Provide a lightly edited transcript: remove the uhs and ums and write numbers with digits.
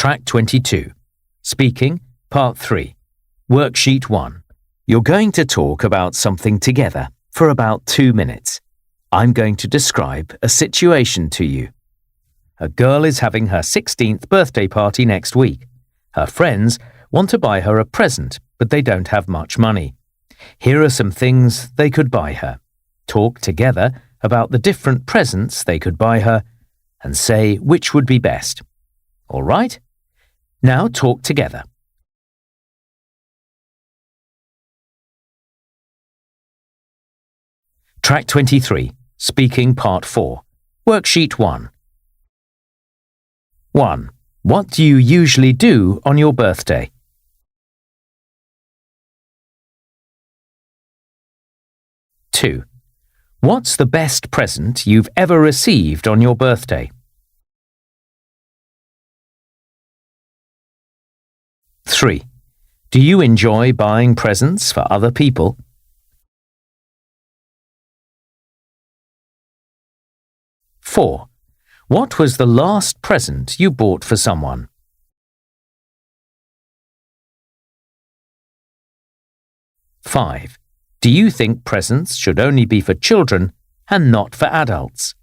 Track 22. Speaking, Part 3. Worksheet 1. You're going to talk about something together for about 2 minutes. I'm going to describe a situation to you. A girl is having her 16th birthday party next week. Her friends want to buy her a present, but they don't have much money. Here are some things they could buy her. Talk together about the different presents they could buy her and say which would be best. All right? Now talk together. Track 23. Speaking Part 4. Worksheet 1. 1. What do you usually do on your birthday? 2. What's the best present you've ever received on your birthday? 3. Do you enjoy buying presents for other people? 4. What was the last present you bought for someone? 5. Do you think presents should only be for children and not for adults?